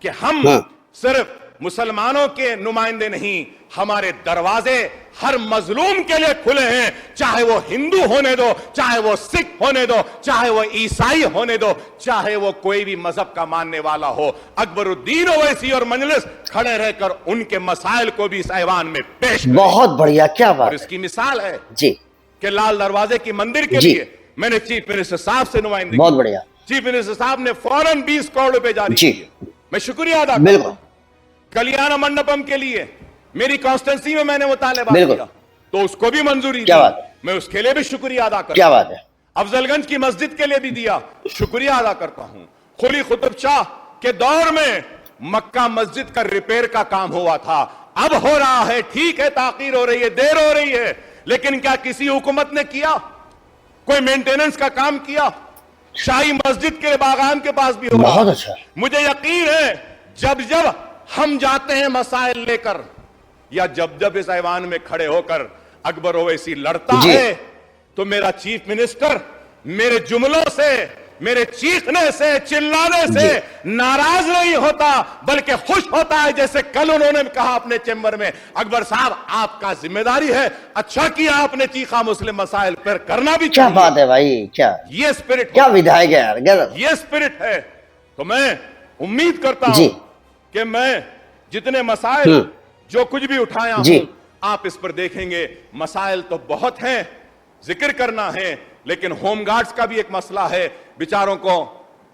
कि हम सिर्फ मुसलमानों के नुमाइंदे नहीं, हमारे दरवाजे हर मजलूम के लिए खुले हैं, चाहे वो हिंदू होने दो, चाहे वो सिख होने दो, चाहे वो ईसाई होने दो, चाहे वो कोई भी मजहब का मानने वाला हो। अकबरुद्दीन ओवैसी और मजलिस खड़े रहकर उनके मसाइल को भी इस ऐवान में पेश करें। बहुत बढ़िया, क्या बात। और इसकी मिसाल है जी कि लाल दरवाजे की मंदिर के लिए मैंने चीफ मिनिस्टर साहब से नुमाइंदगी, बहुत बढ़िया, चीफ मिनिस्टर साहब ने फौरन 20 करोड़ रुपए जारी किए। मैं शुक्रिया अदा करता हूं। कल्याण मंडपम के लिए मेरी कॉन्स्टिट्यूंसी में मैंने मुतालबा किया तो उसको भी मंजूरी दी, मैं उसके लिए भी शुक्रिया अदा करता हूं। क्या बात है। अफजलगंज की मस्जिद के लिए भी दिया, शुक्रिया अदा करता हूं। कुली कुतुब शाह के दौर में मक्का मस्जिद का रिपेयर का काम हुआ था, अब हो रहा है, ठीक है, ताखीर हो रही है, देर हो रही है, लेकिन क्या किसी हुकूमत ने किया? कोई मेंटेनेंस का काम किया? शाही मस्जिद के बागान के पास भी हो रहा। बहुत अच्छा। मुझे यकीन है जब जब हम जाते हैं मसाइल लेकर, या जब जब इस ऐवान में खड़े होकर अकबर ओवैसी लड़ता है, तो मेरा चीफ मिनिस्टर मेरे जुमलों से, मेरे चीखने से, चिल्लाने से नाराज नहीं होता, बल्कि खुश होता है। जैसे कल उन्होंने कहा अपने चैम्बर में, अकबर साहब आपका जिम्मेदारी है, अच्छा किया आपने चीखा मुस्लिम मसाइल पर, करना भी क्या बात है भाई, क्या ये स्पिरिट, क्या विधायक है यार, ये स्पिरिट है। तो मैं उम्मीद करता हूं कि मैं जितने मसाइल जो कुछ भी उठाया हूं, आप इस पर देखेंगे। मसाइल तो बहुत हैं, जिक्र करना है, लेकिन होमगार्ड्स का भी एक मसला है। बेचारों को,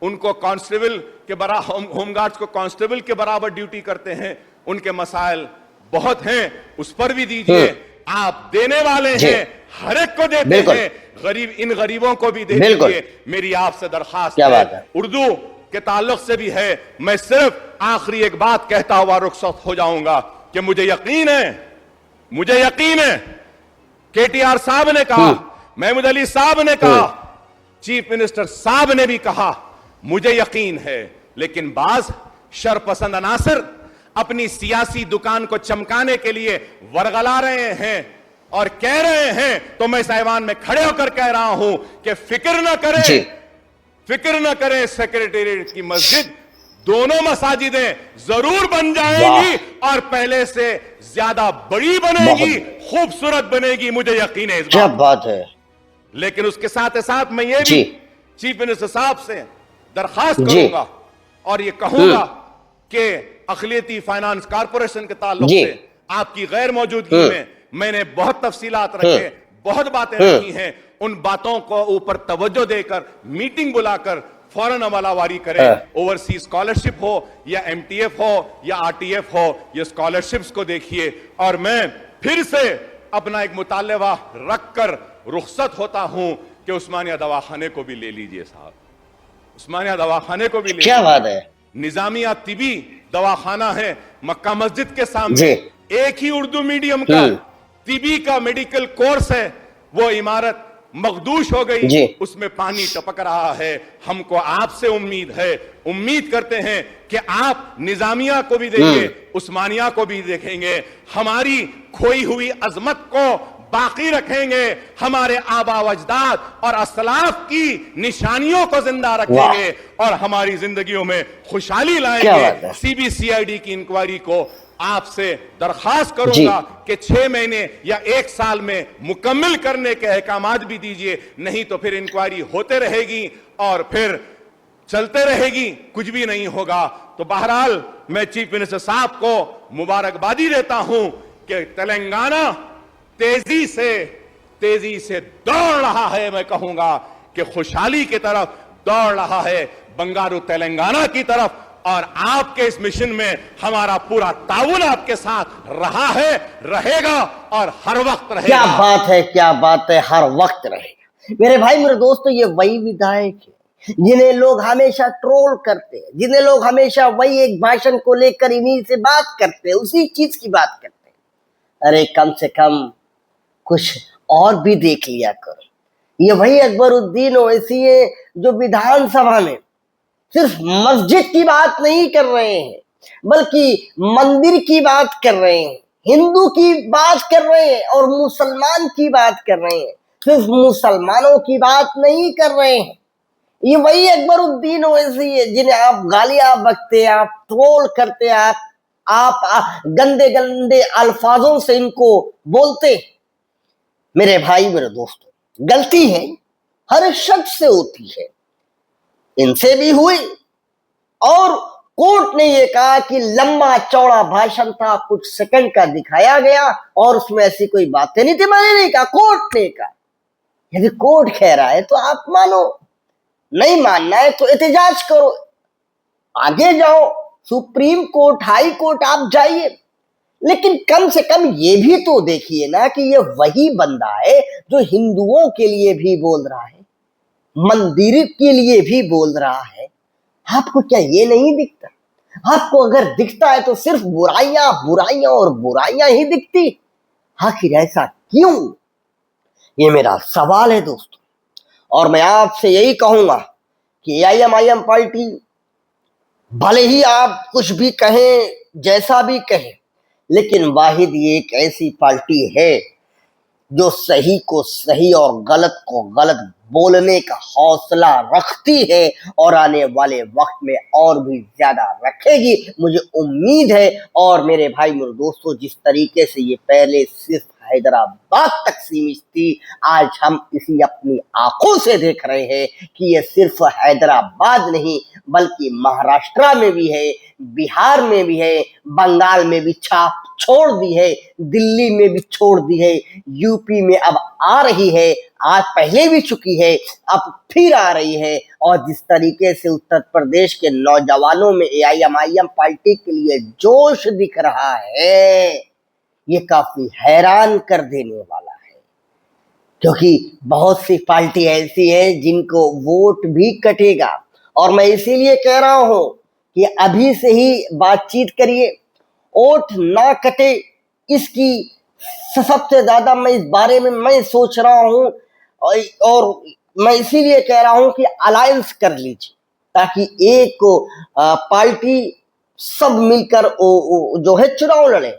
उनको कांस्टेबल के बराबर, होमगार्ड्स को कांस्टेबल के बराबर ड्यूटी करते हैं, उनके मसाइल बहुत हैं, उस पर भी दीजिए। आप देने वाले हैं, हर एक को देते हैं, गरीब, इन गरीबों को भी दे दीजिए। मेरी आपसे दरखास्त है, उर्दू के ताल्लुक से भी है। मैं सिर्फ आखिरी एक बात कहता हुआ रुखसत हो जाऊंगा कि मुझे यकीन है केटीआर साहब ने कहा, महमूद अली साहब ने कहा, चीफ मिनिस्टर साहब ने भी कहा, मुझे यकीन है, लेकिन बाज शरपसंद अनासर अपनी सियासी दुकान को चमकाने के लिए वरगला रहे हैं और कह रहे हैं, तो मैं इस ऐवान में खड़े होकर कह रहा हूं कि फिक्र न करें, सेक्रेटेरिएट की मस्जिद, दोनों मसाजिदें जरूर बन जाएंगी और पहले से ज्यादा बड़ी बनेगी, खूबसूरत बनेगी, मुझे यकीन है। क्या बात है। लेकिन उसके साथ साथ मैं ये भी चीफ मिनिस्टर साहब से दरखास्त करूंगा और ये कहूंगा कि अखिलियती फाइनेंस कॉर्पोरेशन के ताल्लुक से आपकी गैर मौजूदगी में मैंने बहुत तफसीलात रखे, बहुत बातें रखी हैं। उन बातों को ऊपर तवज्जो देकर मीटिंग बुलाकर फौरन अमलावारी करें। ओवरसीज स्कॉलरशिप हो या एमटीएफ हो या आरटीएफ हो, ये स्कॉलरशिप्स को देखिए। और मैं फिर से अपना एक मुतालबा रखकर रुखसत होता हूं कि उस्मानिया दवाखाने को भी ले लीजिए साहब, उस्मानिया दवाखाने को भी ले। क्या बात है। निजामिया तिबी दवाखाना है मक्का मस्जिद के सामने, एक ही उर्दू मीडियम का तिबी का मेडिकल कोर्स है, वो इमारत मखदूश हो गई, उसमें पानी टपक रहा है। हमको आपसे उम्मीद करते हैं कि आप निजामिया को भी देंगे, उस्मानिया को भी देखेंगे, हमारी खोई हुई अजमत को बाकी रखेंगे, हमारे आबा अजदाद और असलाफ की निशानियों को जिंदा रखेंगे और हमारी जिंदगियों में खुशहाली लाएंगे। सीबीसीआईडी की इंक्वायरी को आपसे दरखास्त करूंगा कि 6 महीने या 1 साल में मुकम्मल करने के अहकामात भी दीजिए, नहीं तो फिर इंक्वायरी होते रहेगी और फिर चलते रहेगी, कुछ भी नहीं होगा। तो बहरहाल मैं चीफ मिनिस्टर साहब को मुबारकबादी देता हूं कि तेलंगाना तेजी से दौड़ रहा है। मैं कहूंगा कि खुशहाली की तरफ दौड़ रहा है, बंगारू तेलंगाना की तरफ, और आपके इस मिशन में हमारा पूरा ताउन आपके साथ रहा है, रहेगा और हर वक्त रहेगा। क्या बात है, क्या बात है, हर वक्त रहेगा। मेरे भाई, मेरे दोस्तों, ये वही विधायक है जिन्हें लोग हमेशा ट्रोल करते हैं, जिन्हें लोग हमेशा वही एक भाषण को लेकर इन्हीं से बात करते हैं, उसी चीज की बात करते हैं। अरे कम से कम कुछ और भी देख लिया करो। ये वही अकबरुद्दीन ओवैसी है जो विधानसभा में सिर्फ मस्जिद की बात नहीं कर रहे हैं, बल्कि मंदिर की बात कर रहे हैं, हिंदू की बात कर रहे हैं और मुसलमान की बात कर रहे हैं। सिर्फ मुसलमानों की बात नहीं कर रहे हैं, ये वही अकबरुद्दीन ओवैसी है जिन्हें आप गालियां बकते हैं, आप ट्रोल करते हैं, आप गंदे गंदे अल्फाजों से इनको बोलते। मेरे भाई मेरे दोस्तों, गलती है हर शख्स से होती है, इनसे भी हुई। और कोर्ट ने ये कहा कि लंबा चौड़ा भाषण था, कुछ सेकंड का दिखाया गया और उसमें ऐसी कोई बातें नहीं थी। मैंने नहीं कहा, कोर्ट ने कहा। यदि कोर्ट कह रहा है तो आप मानो, नहीं मानना है तो एहतजाज करो, आगे जाओ, सुप्रीम कोर्ट, हाई कोर्ट आप जाइए। लेकिन कम से कम ये भी तो देखिए ना कि ये वही बंदा है जो हिंदुओं के लिए भी बोल रहा है, मंदिर के लिए भी बोल रहा है। आपको क्या ये नहीं दिखता? आपको अगर दिखता है तो सिर्फ बुराइयां बुराइयां और बुराइयां ही दिखती। आखिर ऐसा क्यों? ये मेरा सवाल है दोस्तों। और मैं आपसे यही कहूंगा कि AIM पार्टी, भले ही आप कुछ भी कहें, जैसा भी कहें, लेकिन वाहिद ये एक ऐसी पार्टी है जो सही को सही और गलत को गलत बोलने का हौसला रखती है और आने वाले वक्त में और भी ज्यादा रखेगी, मुझे उम्मीद है। और मेरे भाई मेरे दोस्तों, जिस तरीके से ये पहले सिर्फ हैदराबाद तक सीमित थी, आज हम इसी अपनी आंखों से देख रहे हैं कि ये सिर्फ हैदराबाद नहीं बल्कि महाराष्ट्र में भी है, बिहार में भी है, बंगाल में भी छाप छोड़ दी है, दिल्ली में भी छोड़ दी है, यूपी में अब आ रही है, आज पहले भी चुकी है, अब फिर आ रही है। और जिस तरीके से उत्तर प्रदेश के नौजवानों में AIM पार्टी के लिए जोश दिख रहा है, ये काफी हैरान कर देने वाला है। क्योंकि बहुत सी पार्टी ऐसी है जिनको वोट भी कटेगा। और मैं इसीलिए कह रहा हूं कि अभी से ही बातचीत करिए, वोट ना कटे, इसकी सबसे ज्यादा मैं इस बारे में मैं सोच रहा हूं। और मैं इसीलिए कह रहा हूं कि अलायंस कर लीजिए, ताकि एक पार्टी सब मिलकर जो है चुनाव लड़े,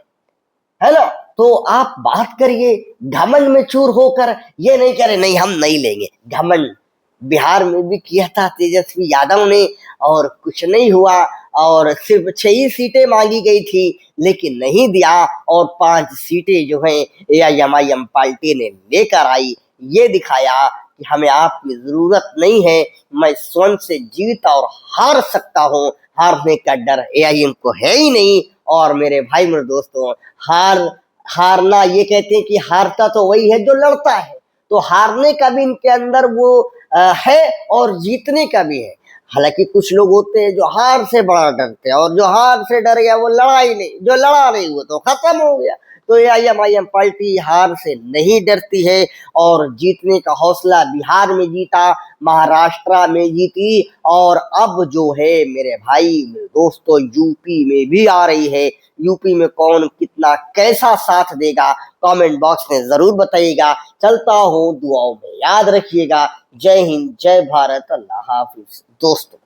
है ना। तो आप बात करिए घमंड में चूर होकर, ये नहीं कह रहे नहीं हम नहीं लेंगे। घमंड बिहार में भी किया था तेजस्वी यादव ने और कुछ नहीं हुआ, और सिर्फ 6 ही सीटें मांगी गई थी लेकिन नहीं दिया, और 5 सीटें जो है AIM पार्टी ने लेकर आई। ये दिखाया कि हमें आपकी जरूरत नहीं है, मैं स्वयं से जीत और हार सकता हूँ, हारने का डर AIM को है ही नहीं। और मेरे भाई मेरे दोस्तों, हारना, ये कहते हैं कि हारता तो वही है जो लड़ता है, तो हारने का भी इनके अंदर वो है और जीतने का भी है। हालांकि कुछ लोग होते हैं जो हार से बड़ा डरते हैं, और जो हार से डर गया वो लड़ा ही नहीं, जो लड़ा नहीं वो तो खत्म हो गया। तो AIM पार्टी हार से नहीं डरती है, और जीतने का हौसला बिहार में जीता, महाराष्ट्र में जीती, और अब जो है मेरे भाई मेरे दोस्तों यूपी में भी आ रही है। यूपी में कौन कितना कैसा साथ देगा कमेंट बॉक्स में जरूर बताइएगा। चलता हूँ, दुआओं में याद रखिएगा। जय हिंद, जय भारत, अल्लाह हाफिज दोस्तों।